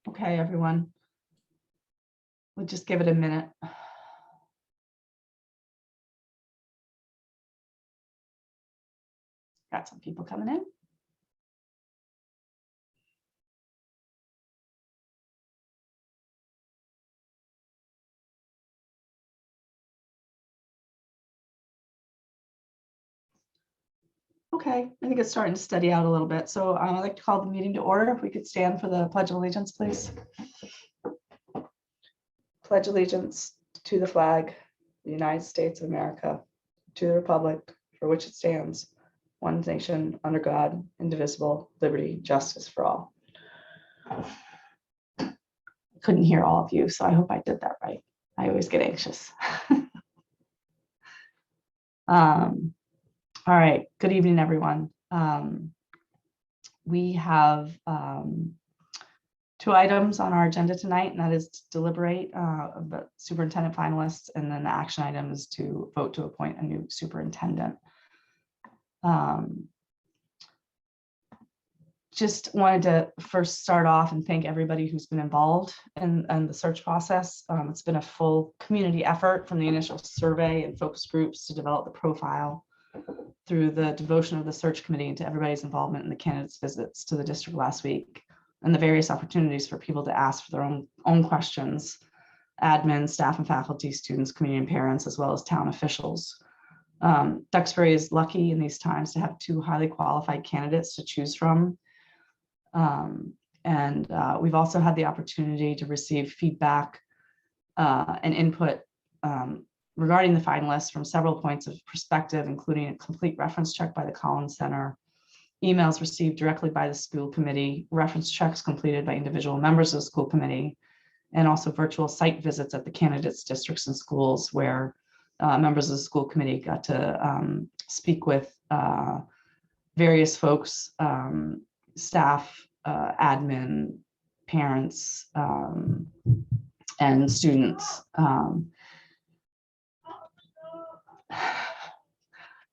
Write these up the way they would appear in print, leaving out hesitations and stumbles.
Okay, everyone. We'll just give it a minute. Got some people coming in. Okay, I think it's starting to steady out a little bit. So I'd like to call the meeting to order. If we could stand for the Pledge of Allegiance, please. Pledge allegiance to the flag, the United States of America, to the republic for which it stands, one nation, under God, indivisible, liberty, justice for all. I couldn't hear all of you, so I hope I did that right. I always get anxious. All right, good evening, everyone. We have 2 items on our agenda tonight, and that is to deliberate about superintendent finalists, and then the action item is to vote to appoint a new superintendent. Just wanted to first start off and thank everybody who's been involved in the search process. It's been a full community effort from the initial survey and focus groups to develop the profile, through the devotion of the search committee, and to everybody's involvement in the candidates' visits to the district last week, and the various opportunities for people to ask for their own questions, admin, staff and faculty, students, community and parents, as well as town officials. Duxbury is lucky in these times to have 2 highly qualified candidates to choose from. We've also had the opportunity to receive feedback and input regarding the finalists from several points of perspective, including a complete reference check by the Collins Center, emails received directly by the school committee, reference checks completed by individual members of the school committee, and also virtual site visits at the candidates' districts and schools, where members of the school committee got to speak with various folks, staff, admin, parents, and students.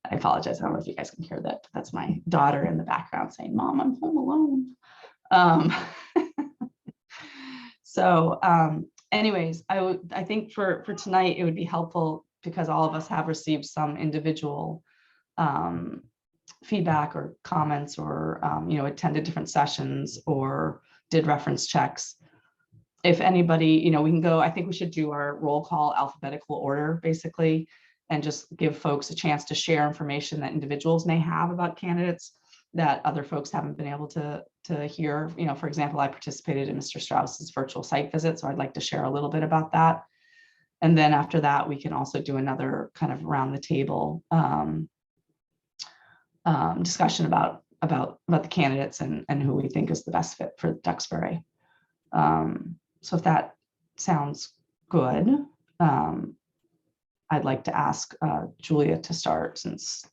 I apologize. I don't know if you guys can hear that, but that's my daughter in the background saying, "Mom, I'm home alone." Anyways, I think for tonight, it would be helpful, because all of us have received some individual feedback or comments, or attended different sessions or did reference checks. If anybody, we can go, I think we should do our roll call alphabetical order, basically, and just give folks a chance to share information that individuals may have about candidates that other folks haven't been able to hear. For example, I participated in Mr. Strauss's virtual site visit, so I'd like to share a little bit about that. And then after that, we can also do another kind of round the table discussion about the candidates and who we think is the best fit for Duxbury. So if that sounds good, I'd like to ask Julia to start, since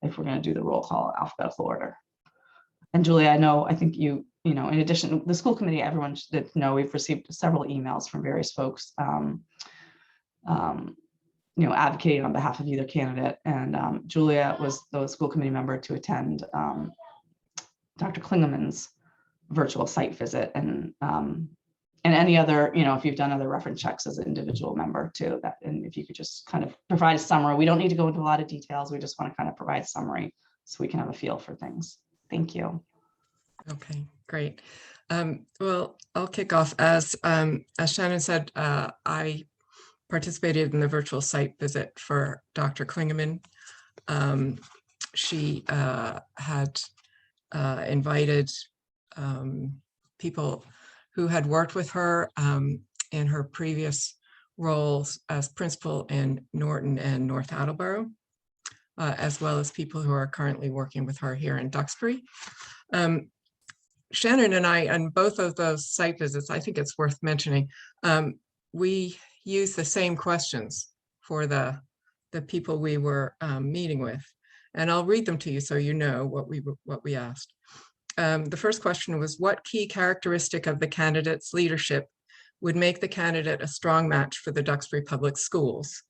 if we're going to do the roll call alphabetical order. And Julia, I think you in addition, the school committee, everyone should know we've received several emails from various folks, advocating on behalf of either candidate. And Julia was the school committee member to attend Dr. Klingeman's virtual site visit, and any other, if you've done other reference checks as an individual member too, and if you could just kind of provide a summary. We don't need to go into a lot of details. We just want to kind of provide a summary so we can have a feel for things. Thank you. Okay, great. Well, I'll kick off. As Shannon said, I participated in the virtual site visit for Dr. Klingeman. She had invited people who had worked with her in her previous roles as principal in Norton and North Attleboro, as well as people who are currently working with her here in Duxbury. Shannon and I, on both of those site visits, I think it's worth mentioning, we used the same questions for the people we were meeting with. And I'll read them to you so you know what we asked. The first question was, what key characteristic of the candidate's leadership would make the candidate a strong match for the Duxbury Public Schools?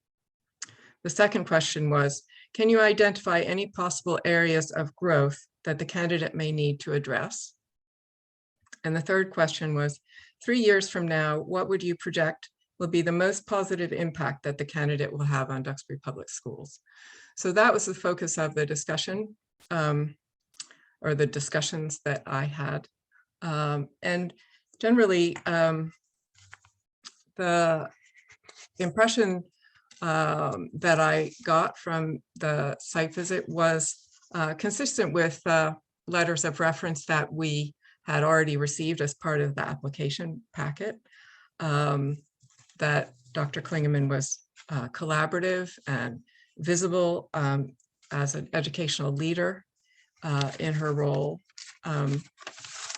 The second question was, can you identify any possible areas of growth that the candidate may need to address? And the third question was, 3 years from now, what would you project will be the most positive impact that the candidate will have on Duxbury Public Schools? So that was the focus of the discussion, or the discussions that I had. And generally, the impression that I got from the site visit was consistent with letters of reference that we had already received as part of the application packet, that Dr. Klingeman was collaborative and visible as an educational leader in her role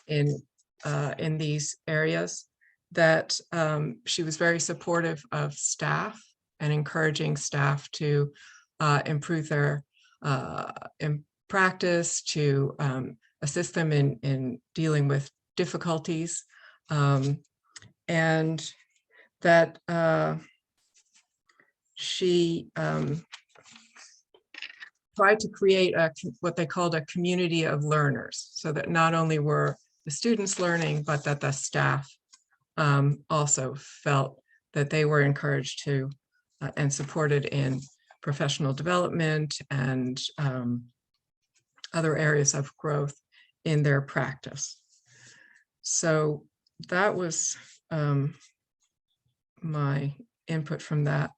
in these areas, that she was very supportive of staff and encouraging staff to improve their in practice, to assist them in dealing with difficulties, and that she tried to create what they called a community of learners, so that not only were the students learning, but that the staff also felt that they were encouraged to and supported in professional development and other areas of growth in their practice. So that was my input from that.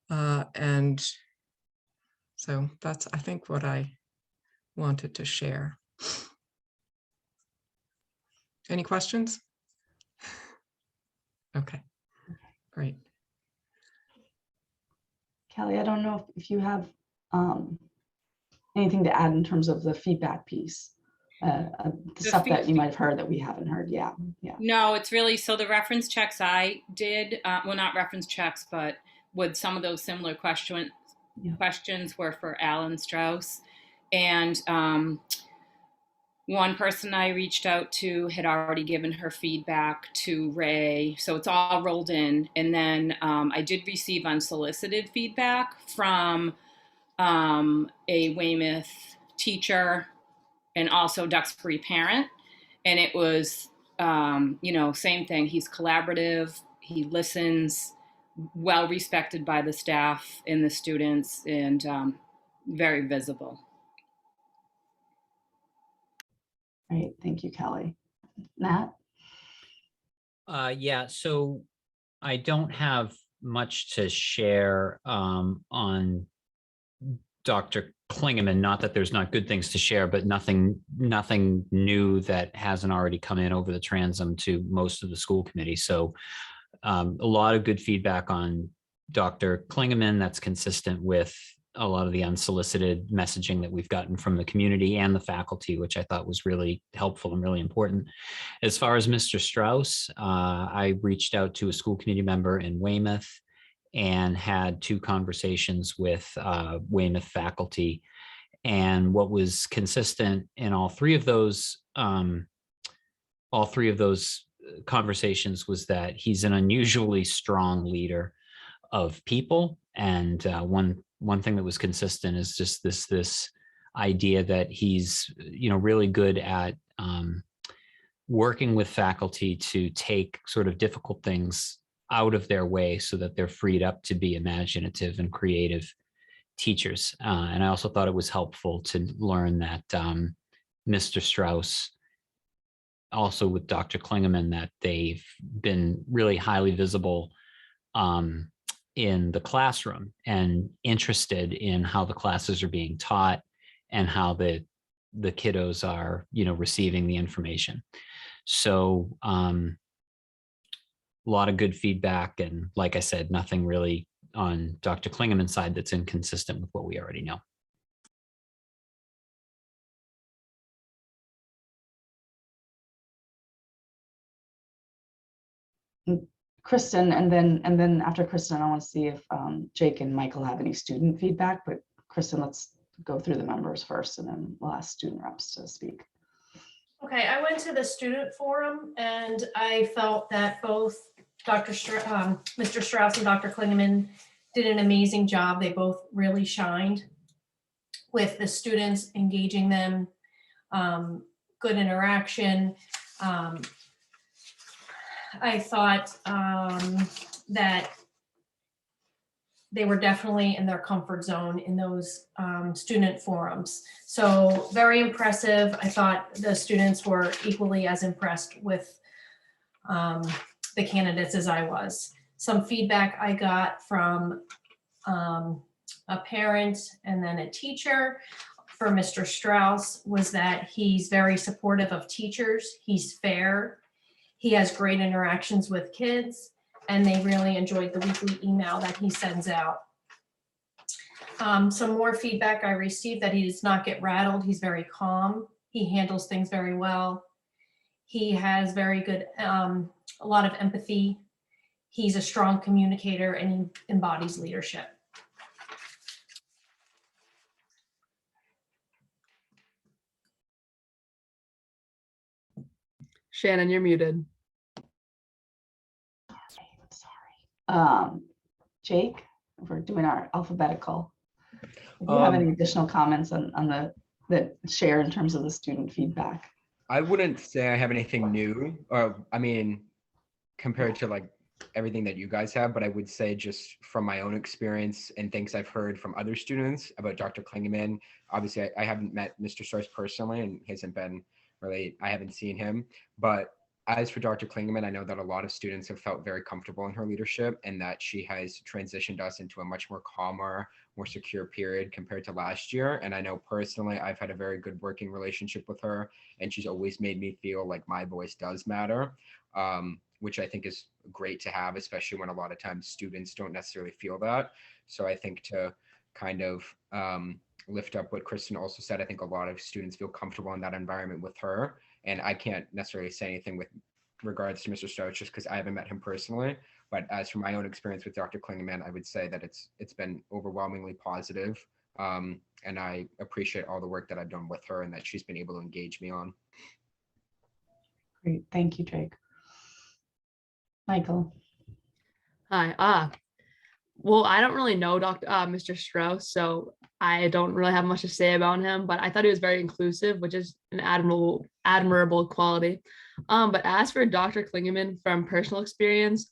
And so that's, I think, what I wanted to share. Any questions? Okay, great. Kelly, I don't know if you have anything to add in terms of the feedback piece, the stuff that you might have heard that we haven't heard. Yeah. No, it's really, so the reference checks I did, well, not reference checks, but with some of those similar questions were for Alan Strauss. And one person I reached out to had already given her feedback to Ray. So it's all rolled in. And then I did receive unsolicited feedback from a Weymouth teacher and also Duxbury parent. And it was, same thing. He's collaborative. He listens, well respected by the staff and the students, and very visible. Great, thank you, Kelly. Matt? Yeah, so I don't have much to share on Dr. Klingeman. Not that there's not good things to share, but nothing new that hasn't already come in over the transom to most of the school committee. So a lot of good feedback on Dr. Klingeman that's consistent with a lot of the unsolicited messaging that we've gotten from the community and the faculty, which I thought was really helpful and really important. As far as Mr. Strauss, I reached out to a school committee member in Weymouth and had 2 conversations with Weymouth faculty. And what was consistent in all three of those conversations was that he's an unusually strong leader of people. And one thing that was consistent is just this idea that he's really good at working with faculty to take sort of difficult things out of their way so that they're freed up to be imaginative and creative teachers. And I also thought it was helpful to learn that Mr. Strauss, also with Dr. Klingeman, that they've been really highly visible in the classroom and interested in how the classes are being taught and how the kiddos are, receiving the information. So a lot of good feedback. And like I said, nothing really on Dr. Klingeman's side that's inconsistent with what we already know. Kristen, and then after Kristen, I want to see if Jake and Michael have any student feedback, but Kristen, let's go through the members first, and then we'll ask student reps to speak. Okay, I went to the student forum and I felt that both Mr. Strauss and Dr. Klingeman did an amazing job. They both really shined with the students, engaging them, good interaction. I thought that they were definitely in their comfort zone in those student forums. So very impressive. I thought the students were equally as impressed with the candidates as I was. Some feedback I got from a parent and then a teacher for Mr. Strauss was that he's very supportive of teachers. He's fair. He has great interactions with kids, and they really enjoyed the weekly email that he sends out. Some more feedback I received that he does not get rattled. He's very calm. He handles things very well. He has very good, a lot of empathy. He's a strong communicator and he embodies leadership. Shannon, you're muted. Jake, we're doing our alphabetical. Do you have any additional comments on the that share in terms of the student feedback? I wouldn't say I have anything new, or I mean, compared to like everything that you guys have, but I would say just from my own experience and things I've heard from other students about Dr. Klingeman. Obviously, I haven't met Mr. Strauss personally, and he hasn't been really, I haven't seen him. But as for Dr. Klingeman, I know that a lot of students have felt very comfortable in her leadership and that she has transitioned us into a much more calmer, more secure period compared to last year. And I know personally, I've had a very good working relationship with her, and she's always made me feel like my voice does matter, which I think is great to have, especially when a lot of times students don't necessarily feel that. So I think to kind of lift up what Kristen also said, I think a lot of students feel comfortable in that environment with her. And I can't necessarily say anything with regards to Mr. Strauss just because I haven't met him personally. But as for my own experience with Dr. Klingeman, I would say that it's been overwhelmingly positive. And I appreciate all the work that I've done with her and that she's been able to engage me on. Great, thank you, Jake. Michael. Hi. Well, I don't really know Mr. Strauss, so I don't really have much to say about him, but I thought he was very inclusive, which is an admirable quality. But as for Dr. Klingeman, from personal experience,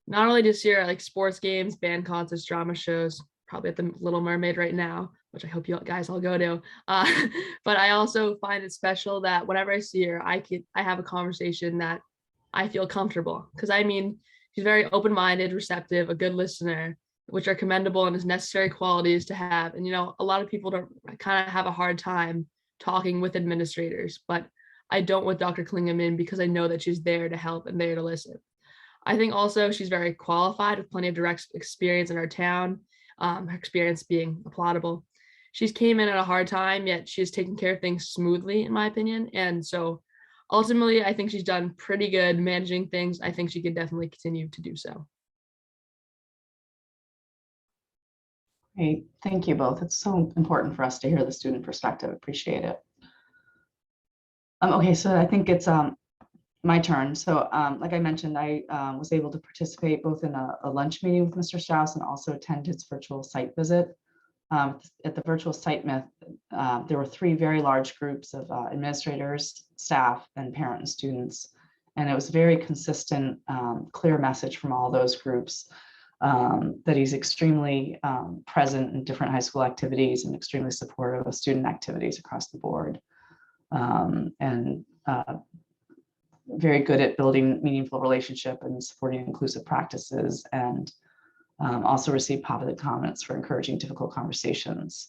not only this year, like sports games, band concerts, drama shows, probably at the Little Mermaid right now, which I hope you guys all go to. But I also find it special that whenever I see her, I have a conversation that I feel comfortable. Because I mean, she's very open-minded, receptive, a good listener, which are commendable and is necessary qualities to have. And, you know, a lot of people don't kind of have a hard time talking with administrators, but I don't with Dr. Klingeman because I know that she's there to help and there to listen. I think also she's very qualified with plenty of direct experience in our town, her experience being applaudable. She's came in at a hard time, yet she has taken care of things smoothly, in my opinion. And so ultimately, I think she's done pretty good managing things. I think she can definitely continue to do so. Great, thank you both. It's so important for us to hear the student perspective. Appreciate it. Okay, so I think it's my turn. So like I mentioned, I was able to participate both in a lunch meeting with Mr. Strauss and also attend his virtual site visit. At the virtual site there were 3 very large groups of administrators, staff, and parent and students. And it was a very consistent, clear message from all those groups that he's extremely present in different high school activities and extremely supportive of student activities across the board. And very good at building meaningful relationship and supporting inclusive practices, and also received positive comments for encouraging difficult conversations.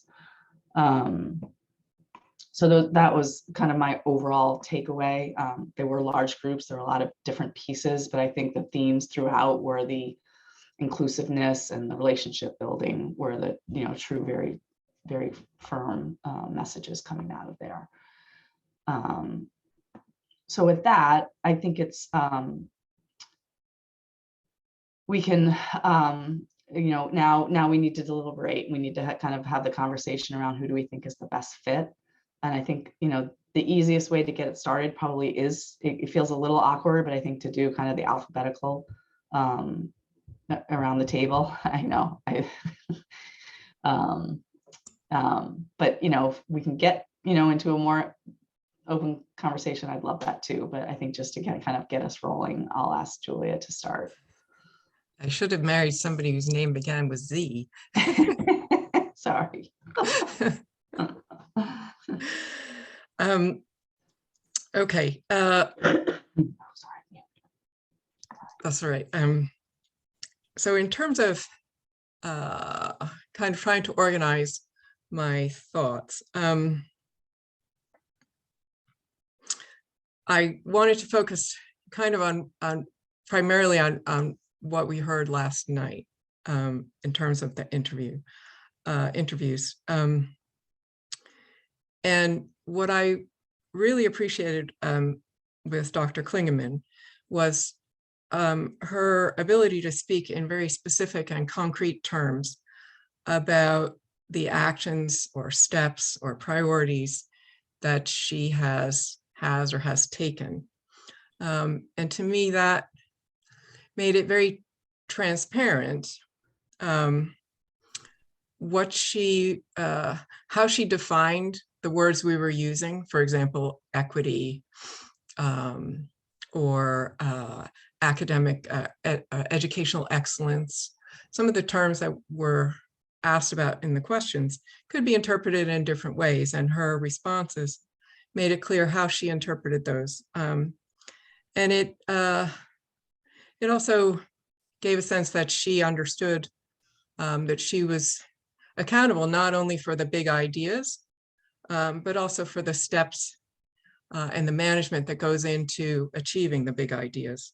So that was kind of my overall takeaway. There were large groups, there were a lot of different pieces, but I think the themes throughout were the inclusiveness and the relationship building were the, you know, true, very, very firm messages coming out of there. So with that, I think it's, we can, you know, now we need to deliberate. We need to kind of have the conversation around who do we think is the best fit. And I think, you know, the easiest way to get it started probably is, it feels a little awkward, but I think to do kind of the alphabetical around the table. I know. But, you know, if we can get, you know, into a more open conversation, I'd love that too. But I think just to kind of get us rolling, I'll ask Julia to start. I should have married somebody whose name began with Z. Sorry. Okay. Sorry. That's all right. So in terms of kind of trying to organize my thoughts, I wanted to focus kind of on primarily on what we heard last night in terms of the interviews. And what I really appreciated with Dr. Klingemann was her ability to speak in very specific and concrete terms about the actions or steps or priorities that she has or has taken. And to me, that made it very transparent what she, how she defined the words we were using, for example, equity or academic, educational excellence. Some of the terms that were asked about in the questions could be interpreted in different ways, and her responses made it clear how she interpreted those. And it also gave a sense that she understood that she was accountable not only for the big ideas, but also for the steps and the management that goes into achieving the big ideas.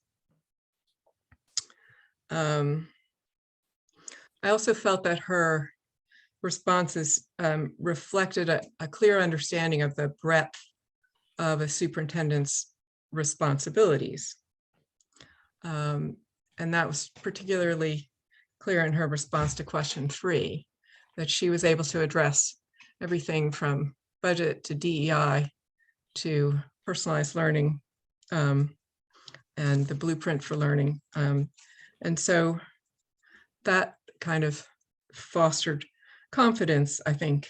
I also felt that her responses reflected a clear understanding of the breadth of a superintendent's responsibilities. And that was particularly clear in her response to question 3, that she was able to address everything from budget to DEI to personalized learning and the blueprint for learning. And so that kind of fostered confidence, I think,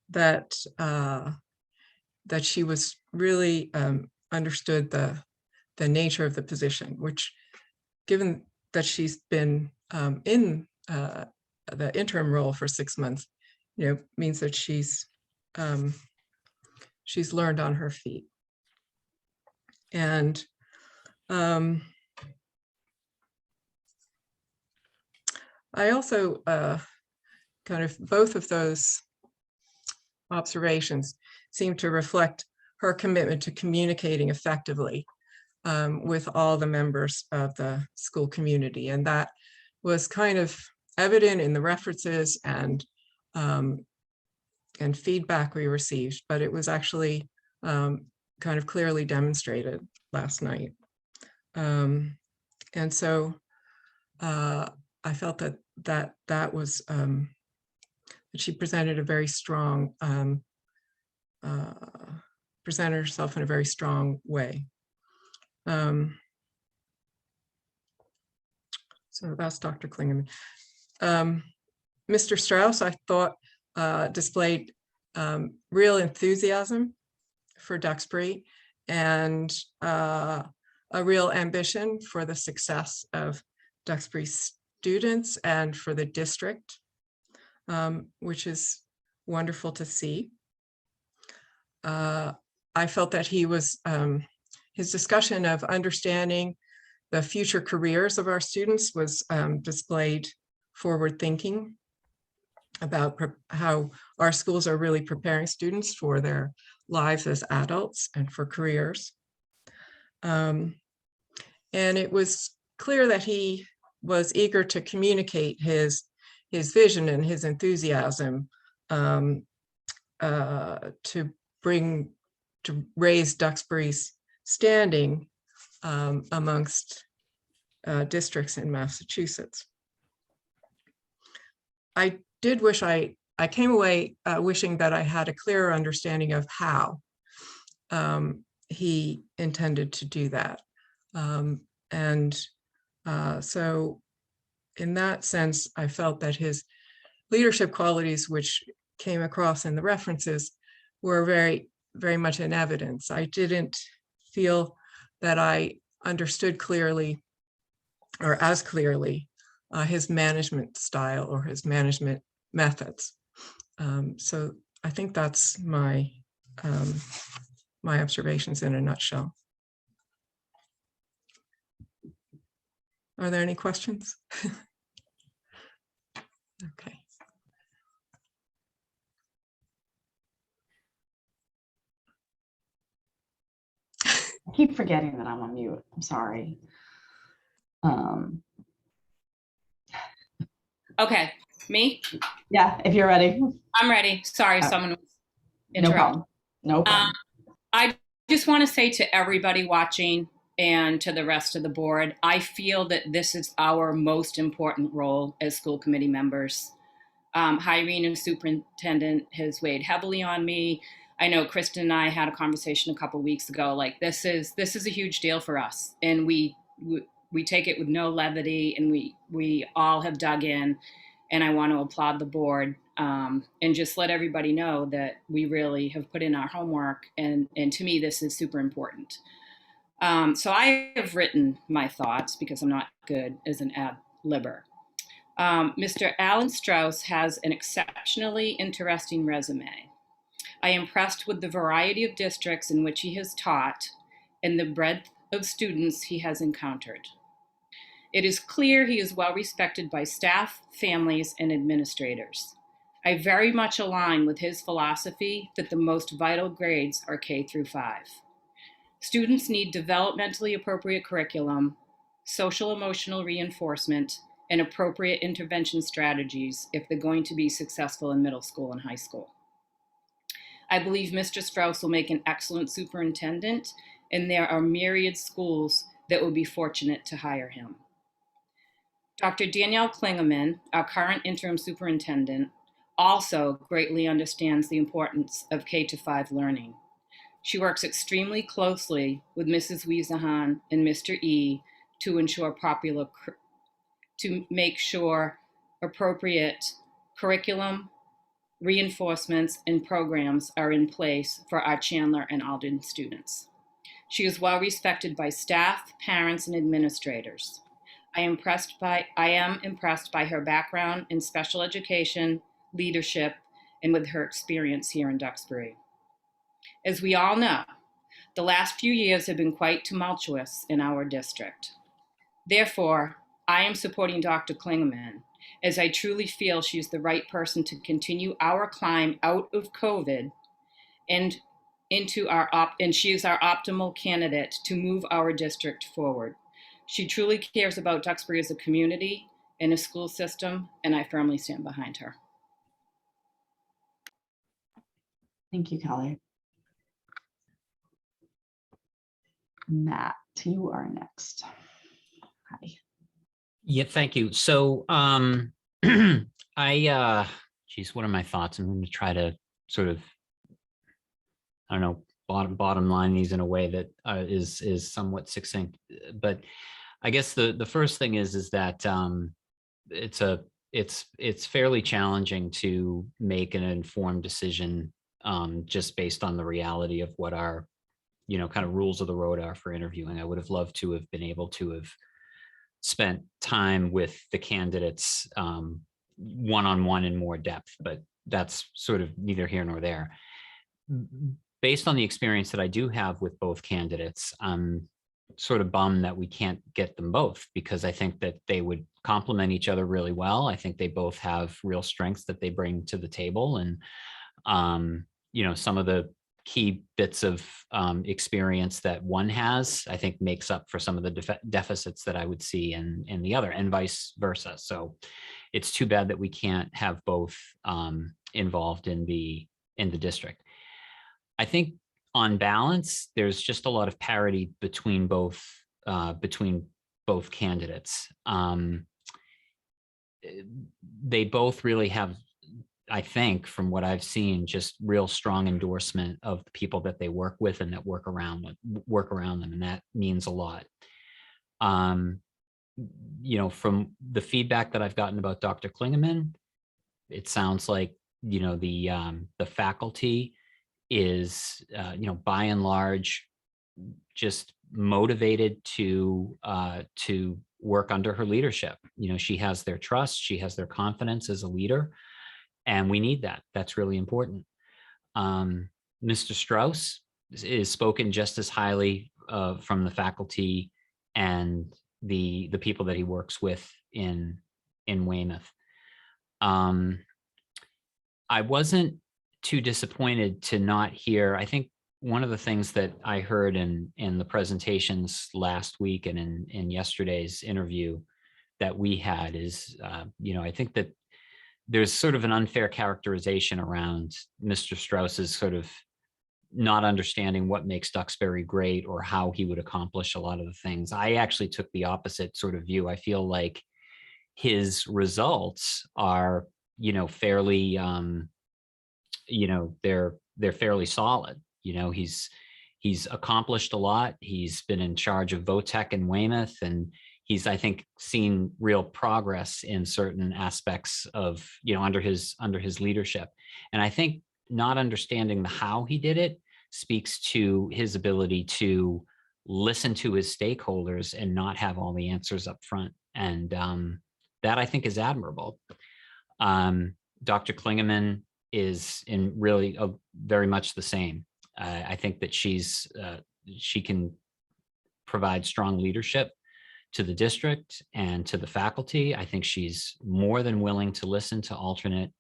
that she was really understood the nature of the position, which, given that she's been in the interim role for 6 months, means that she's learned on her feet. And I also kind of, both of those observations seem to reflect her commitment to communicating effectively with all the members of the school community. And that was kind of evident in the references and feedback we received, but it was actually kind of clearly demonstrated last night. And so I felt that was, that she presented a very strong, presented herself in a very strong way. So that's Dr. Klingemann. Mr. Strauss, I thought, displayed real enthusiasm for Duxbury and a real ambition for the success of Duxbury students and for the district, which is wonderful to see. I felt that he was, his discussion of understanding the future careers of our students was displayed forward thinking about how our schools are really preparing students for their lives as adults and for careers. And it was clear that he was eager to communicate his vision and his enthusiasm to raise Duxbury's standing amongst districts in Massachusetts. I did wish I came away wishing that I had a clearer understanding of how he intended to do that. So in that sense, I felt that his leadership qualities, which came across in the references, were very, very much in evidence. I didn't feel that I understood clearly or as clearly his management style or his management methods. So I think that's my my observations in a nutshell. Are there any questions? Okay. I keep forgetting that I'm on mute. I'm sorry. Okay, me? Yeah, if you're ready. I'm ready. Sorry, Oh, someone was No interrupted. problem. No problem. I just want to say to everybody watching and to the rest of the board, I feel that this is our most important role as school committee members. Hiring a superintendent has weighed heavily on me. I know Kristen and I had a conversation a couple weeks ago. Like this is a huge deal for us, and we take it with no levity, and we all have dug in. And I want to applaud the board and just let everybody know that we really have put in our homework. And to me, this is super important. So I have written my thoughts because I'm not good as an ad-libber. Mr. Alan Strauss has an exceptionally interesting resume. I am impressed with the variety of districts in which he has taught and the breadth of students he has encountered. It is clear he is well respected by staff, families, and administrators. I very much align with his philosophy that the most vital grades are K through 5. Students need developmentally appropriate curriculum, social emotional reinforcement, and appropriate intervention strategies if they're going to be successful in middle school and high school. I believe Mr. Strauss will make an excellent superintendent, and there are myriad schools that will be fortunate to hire him. Dr. Danielle Klingeman, our current interim superintendent, also greatly understands the importance of K-5 learning. She works extremely closely with Mrs. Wiesahan and Mr. E to make sure appropriate curriculum, reinforcements, and programs are in place for our Chandler and Alden students. She is well respected by staff, parents, and administrators. I am impressed by her background in special education, leadership, and with her experience here in Duxbury. As we all know, the last few years have been quite tumultuous in our district. Therefore, I am supporting Dr. Klingeman as I truly feel she's the right person to continue our climb out of COVID and she is our optimal candidate to move our district forward. She truly cares about Duxbury as a community and a school system, and I firmly stand behind her. Thank you, Kelly. Matt, you are next. Hi. Yeah, thank you. So geez, what are my thoughts? I'm going to try to sort of, I don't know, bottom line these in a way that is somewhat succinct. But I guess the first thing is that it's fairly challenging to make an informed decision just based on the reality of what our, kind of rules of the road are for interviewing. I would have loved to have been able to have spent time with the candidates one-on-one in more depth, but that's sort of neither here nor there. Based on the experience that I do have with both candidates, I'm sort of bummed that we can't get them both, because I think that they would complement each other really well. I think they both have real strengths that they bring to the table. And, some of the key bits of experience that one has, I think makes up for some of the deficits that I would see in the other, and vice versa. So it's too bad that we can't have both involved in the district. I think on balance, there's just a lot of parity between both candidates. They both really have, I think, from what I've seen, just real strong endorsement of the people that they work with and that work around them, and that means a lot. From the feedback that I've gotten about Dr. Klingeman, it sounds like the faculty is, by and large, just motivated to work under her leadership. She has their trust, she has their confidence as a leader, and we need that. That's really important. Mr. Strauss is spoken just as highly from the faculty and the people that he works with in Weymouth. I wasn't too disappointed to not hear. I think one of the things that I heard in the presentations last week and in yesterday's interview that we had is, I think that there's sort of an unfair characterization around Mr. Strauss's sort of not understanding what makes Duxbury great or how he would accomplish a lot of the things. I actually took the opposite sort of view. I feel like his results are, fairly, they're fairly solid. He's accomplished a lot. He's been in charge of VOTEC in Weymouth, and he's, I think, seen real progress in certain aspects of, under his leadership. And I think not understanding the how he did it speaks to his ability to listen to his stakeholders and not have all the answers up front. And that, I think, is admirable. Dr. Klingeman is in really very much the same. I think that she can provide strong leadership to the district and to the faculty. I think she's more than willing to listen to alternate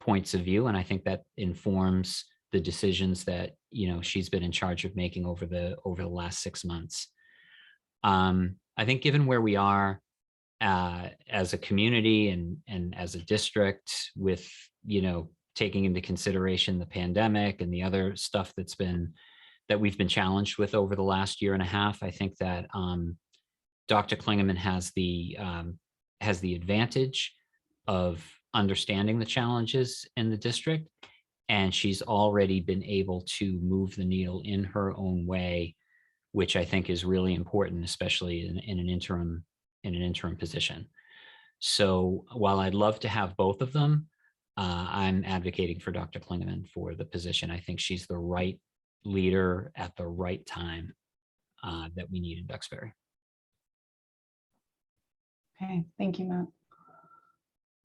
points of view, and I think that informs the decisions that she's been in charge of making over the last 6 months. I think given where we are as a community and as a district, with taking into consideration the pandemic and the other stuff that we've been challenged with over the last year and a half, I think that Dr. Klingeman has the advantage of understanding the challenges in the district, and she's already been able to move the needle in her own way, which I think is really important, especially in an interim position. So while I'd love to have both of them, I'm advocating for Dr. Klingeman for the position. I think she's the right leader at the right time that we need in Duxbury. Okay, thank you, Matt.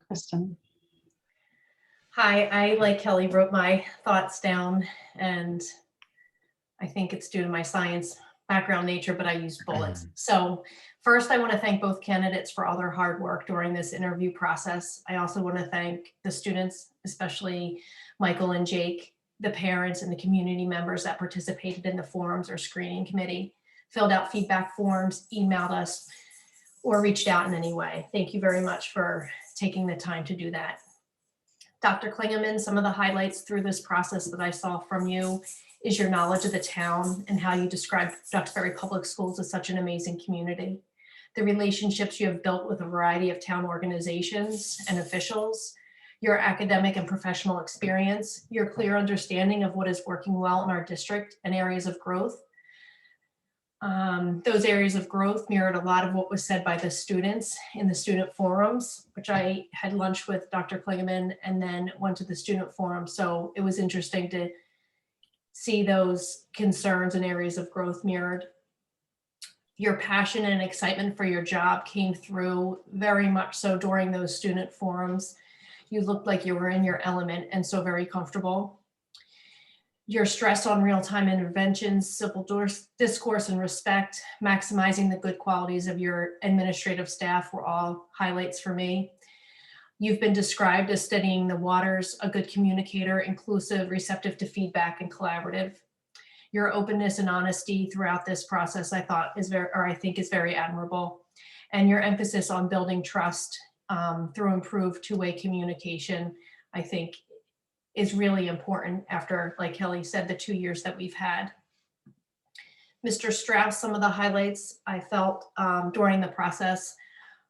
Kristen. Hi, I, like Kelly, wrote my thoughts down, and I think it's due to my science background nature, but I use bullets. So first, I want to thank both candidates for all their hard work during this interview process. I also want to thank the students, especially Michael and Jake, the parents and the community members that participated in the forums or screening committee, filled out feedback forms, emailed us, or reached out in any way. Thank you very much for taking the time to do that. Dr. Klingeman, some of the highlights through this process that I saw from you is your knowledge of the town and how you described Duxbury Public Schools as such an amazing community. The relationships you have built with a variety of town organizations and officials, your academic and professional experience, your clear understanding of what is working well in our district and areas of growth. Those areas of growth mirrored a lot of what was said by the students in the student forums, which I had lunch with Dr. Klingeman and then went to the student forum. So it was interesting to see those concerns and areas of growth mirrored. Your passion and excitement for your job came through very much so during those student forums. You looked like you were in your element and so very comfortable. Your stress on real-time interventions, civil discourse and respect, maximizing the good qualities of your administrative staff were all highlights for me. You've been described as studying the waters, a good communicator, inclusive, receptive to feedback, and collaborative. Your openness and honesty throughout this process, I think is very admirable. And your emphasis on building trust through improved two-way communication, I think is really important after, like Kelly said, the 2 years that we've had. Mr. Strauss, some of the highlights I felt during the process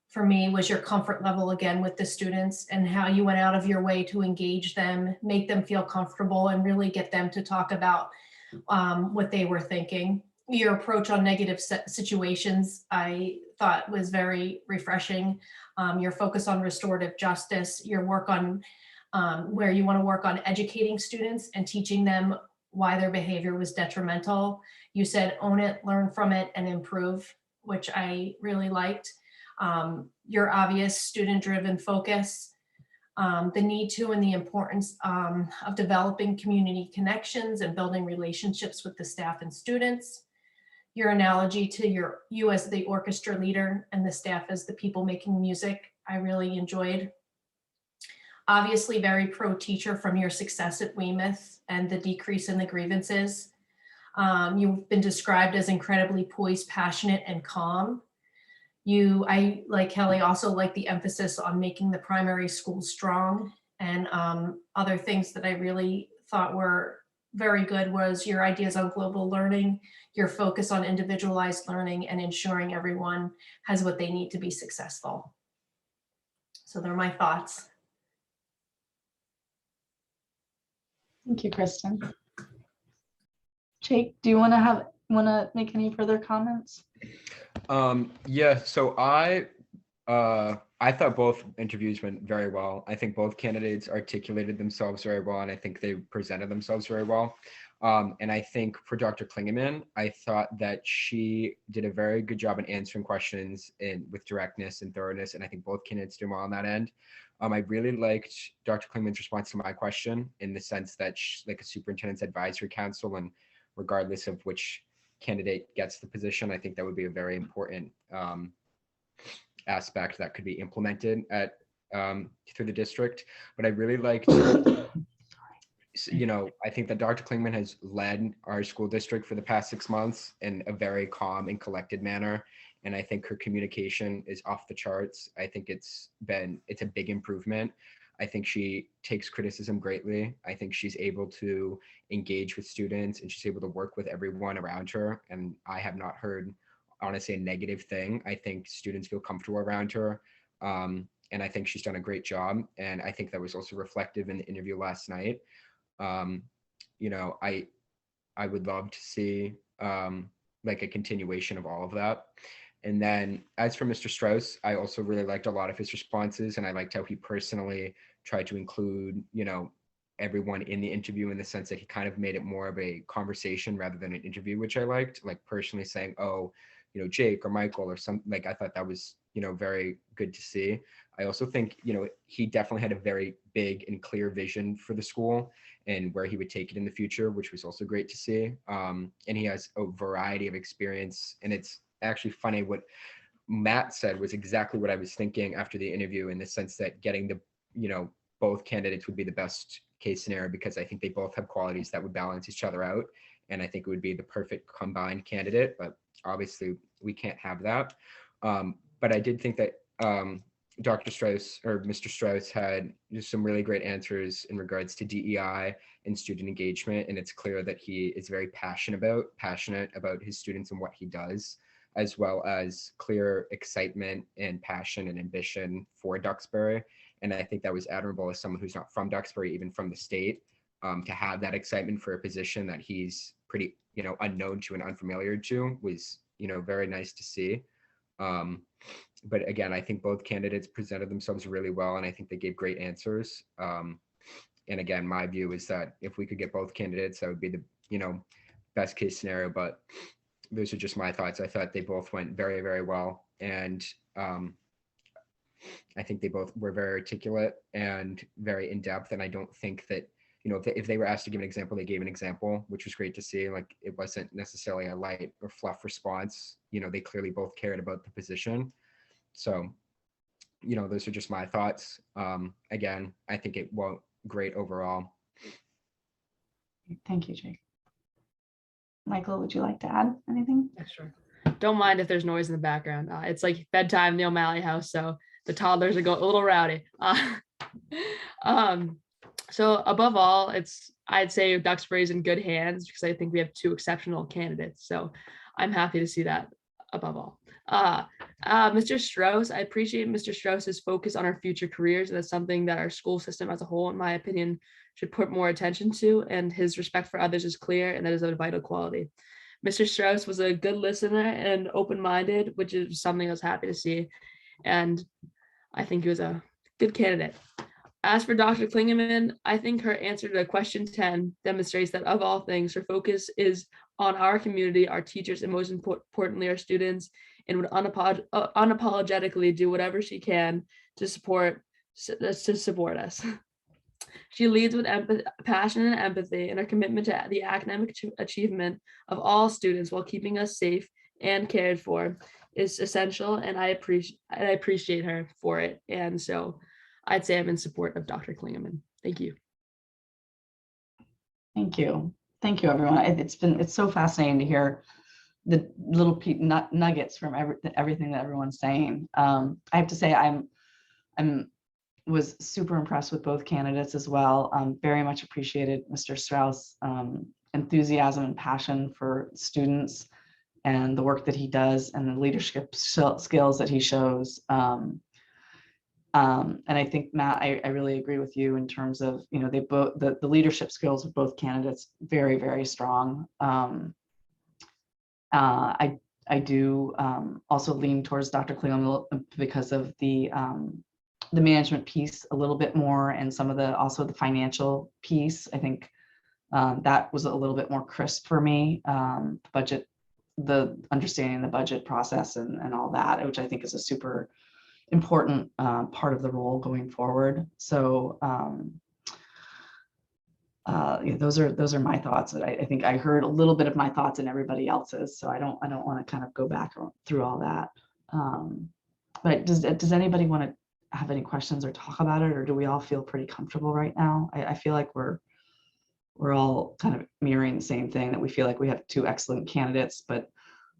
for me was your comfort level again with the students and how you went out of your way to engage them, make them feel comfortable, and really get them to talk about what they were thinking. Your approach on negative situations I thought was very refreshing. Your focus on restorative justice, your work on where you want to work on educating students and teaching them why their behavior was detrimental. You said own it, learn from it, and improve, which I really liked. Your obvious student-driven focus, the need to and the importance of developing community connections and building relationships with the staff and students. Your analogy to you as the orchestra leader and the staff as the people making music, I really enjoyed. Obviously very pro teacher from your success at Weymouth and the decrease in the grievances. You've been described as incredibly poised, passionate, and calm. I, like Kelly, also like the emphasis on making the primary school strong, and other things that I really thought were very good was your ideas on global learning, your focus on individualized learning, and ensuring everyone has what they need to be successful. So they're my thoughts. Thank you, Kristen. Jake, do you want to make any further comments? Yeah, so I thought both interviews went very well. I think both candidates articulated themselves very well, and I think they presented themselves very well. And I think for Dr. Klingeman, I thought that she did a very good job in answering questions with directness and thoroughness, and I think both candidates did well on that end. I really liked Dr. Klingeman's response to my question in the sense that she's like a superintendent's advisory council, and regardless of which candidate gets the position, I think that would be a very important aspect that could be implemented at through the district. But I really liked, I think that Dr. Klingman has led our school district for the past 6 months in a very calm and collected manner. And I think her communication is off the charts. I think it's a big improvement. I think she takes criticism greatly. I think she's able to engage with students and she's able to work with everyone around her. And I have not heard, honestly, a negative thing. I think students feel comfortable around her. And I think she's done a great job. And I think that was also reflective in the interview last night. I would love to see like a continuation of all of that. And then as for Mr. Strauss, I also really liked a lot of his responses, and I liked how he personally tried to include, everyone in the interview, in the sense that he kind of made it more of a conversation rather than an interview, which I liked, like personally saying, oh, Jake or Michael or something. Like, I thought that was, very good to see. I also think, he definitely had a very big and clear vision for the school and where he would take it in the future, which was also great to see. And he has a variety of experience, and it's actually funny what Matt said was exactly what I was thinking after the interview, in the sense that getting the, both candidates would be the best case scenario, because I think they both have qualities that would balance each other out. And I think it would be the perfect combined candidate, but obviously we can't have that. But I did think that Dr. Strauss or Mr. Strauss had just some really great answers in regards to DEI and student engagement. And it's clear that he is very passionate about his students and what he does, as well as clear excitement and passion and ambition for Duxbury. And I think that was admirable as someone who's not from Duxbury, even from the state, to have that excitement for a position that he's pretty, unknown to and unfamiliar to was, very nice to see. But again, I think both candidates presented themselves really well, and I think they gave great answers. And again, my view is that if we could get both candidates, that would be the, best case scenario. But those are just my thoughts. I thought they both went very, very well. And I think they both were very articulate and very in depth. And I don't think that, if they were asked to give an example, they gave an example, which was great to see. Like, it wasn't necessarily a light or fluff response. They clearly both cared about the position. So, those are just my thoughts. Again, I think it went great overall. Thank you, Jake. Michael, would you like to add anything? Yeah, sure. Don't mind if there's noise in the background. It's like bedtime in the O'Malley house, so the toddlers are going a little rowdy. So above all, I'd say Duxbury's in good hands, because I think we have two exceptional candidates. So I'm happy to see that above all. Mr. Strauss, I appreciate Mr. Strauss's focus on our future careers. That's something that our school system as a whole, in my opinion, should put more attention to, and his respect for others is clear, and that is a vital quality. Mr. Strauss was a good listener and open-minded, which is something I was happy to see, and I think he was a good candidate. As for Dr. Klingeman, I think her answer to question 10 demonstrates that of all things, her focus is on our community, our teachers, and most importantly, our students, and would unapologetically do whatever she can to support us. She leads with empathy, passion, and empathy, and her commitment to the academic achievement of all students while keeping us safe and cared for is essential, and I appreciate her for it. And so I'd say I'm in support of Dr. Klingeman. Thank you. Thank you. Thank you, everyone. It's so fascinating to hear the little nuggets from everything that everyone's saying. I have to say was super impressed with both candidates as well. Very much appreciated Mr. Strauss' enthusiasm and passion for students and the work that he does and the leadership skills that he shows. And I think, Matt, I really agree with you in terms of, they both, the leadership skills of both candidates, very, very strong. I do also lean towards Dr. Klingeman because of the management piece a little bit more, and some of also the financial piece. I think that was a little bit more crisp for me. The understanding the budget process and all that, which I think is a super important part of the role going forward. So yeah, those are my thoughts. That I think I heard a little bit of my thoughts in everybody else's, so I don't want to kind of go back through all that. But does anybody want to have any questions or talk about it, or do we all feel pretty comfortable right now? I feel like we're all kind of mirroring the same thing, that we feel like we have two excellent candidates, but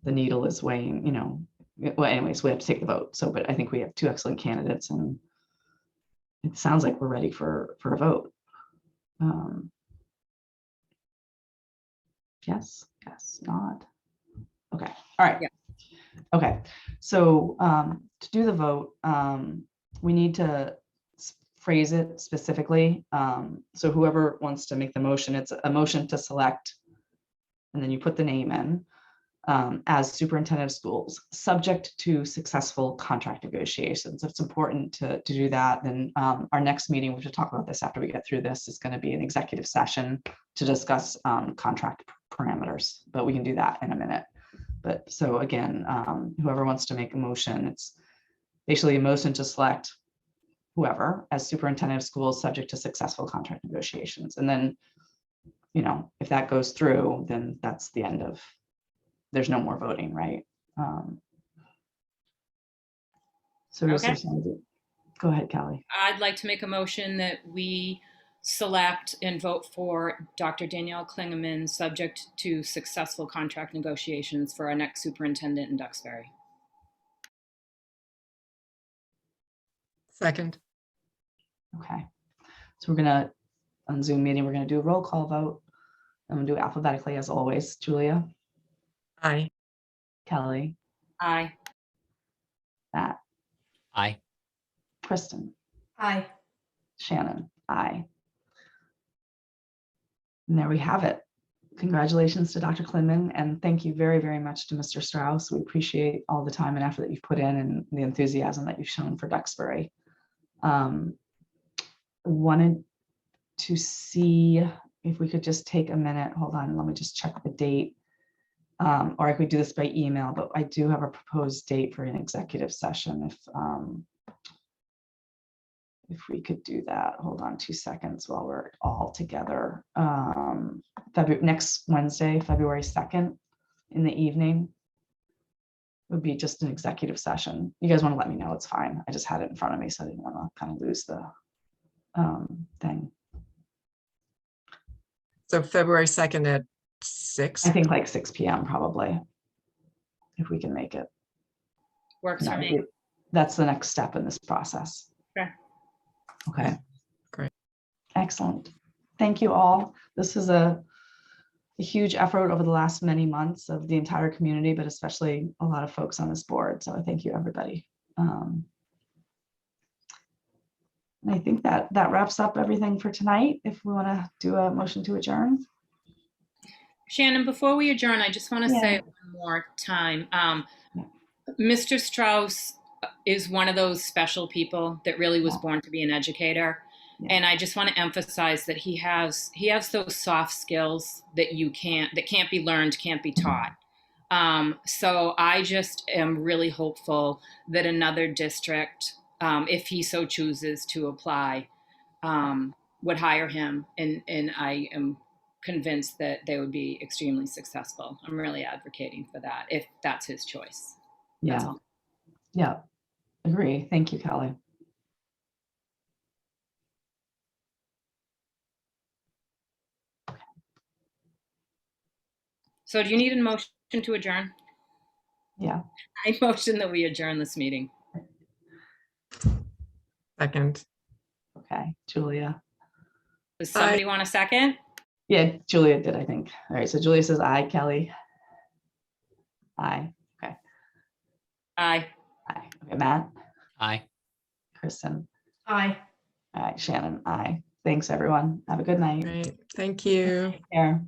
the needle is weighing, well, anyways, we have to take the vote. So, but I think we have two excellent candidates, and it sounds like we're ready for a vote. Yes, nod. Okay, all right. Yeah. Okay, so to do the vote, we need to phrase it specifically. So whoever wants to make the motion, it's a motion to select, and then you put the name in as superintendent of schools, subject to successful contract negotiations. It's important to do that. Then our next meeting, we should talk about this after we get through this, is going to be an executive session to discuss contract parameters, but we can do that in a minute. But so again, whoever wants to make a motion, it's basically a motion to select whoever as superintendent of schools, subject to successful contract negotiations. And then, if that goes through, then that's the end of, there's no more voting, right? So Okay. Go ahead, Callie. I'd like to make a motion that we select and vote for Dr. Danielle Klingeman, subject to successful contract negotiations, for our next superintendent in Duxbury. Second. Okay. So we're gonna, on Zoom meeting, we're gonna do a roll call vote. I'm gonna do it alphabetically as always. Julia, Aye. Kelly, Aye. Matt, Aye. Kristen, Aye. Shannon, aye. And there we have it. Congratulations to Dr. Klingeman, and thank you very, very much to Mr. Strauss. We appreciate all the time and effort that you've put in and the enthusiasm that you've shown for Duxbury. Wanted to see if we could just take a minute. Hold on, let me just check the date. Or I could do this by email, but I do have a proposed date for an executive session. If we could do that, hold on 2 seconds while we're all together. Next Wednesday, February 2nd in the evening would be just an executive session. You guys want to let me know, it's fine. I just had it in front of me, so I didn't want to kind of lose the thing. So February 2nd at 6. I think like 6 p.m. probably, if we can make it. Works for me. That's the next step in this process. Okay. Okay. Great. Excellent. Thank you all. This is a huge effort over the last many months of the entire community, but especially a lot of folks on this board. So thank you, everybody. And I think that wraps up everything for tonight. If we want to do a motion to adjourn. Shannon, before we adjourn, I just want to say one more time, Mr. Strauss is one of those special people that really was born to be an educator. Yeah. And I just want to emphasize that he has those soft skills that can't be learned, can't be taught. So I just am really hopeful that another district, if he so chooses to apply, would hire him. And I am convinced that they would be extremely successful. I'm really advocating for that, if that's his choice. That's Yeah. all. Yeah. Agree. Thank you, Kelly. So do you need a motion to adjourn? Yeah. I motion that we adjourn this meeting. Second. Okay. Julia. Does somebody want a second? Yeah, Julia did, I think. All right. So Julia says aye. Kelly. Aye. Okay. Aye. Aye. Okay. Matt. Aye. Kristen. Aye. All right. Shannon. Aye. Thanks, everyone. Have a good night. Great. Thank you. Take care.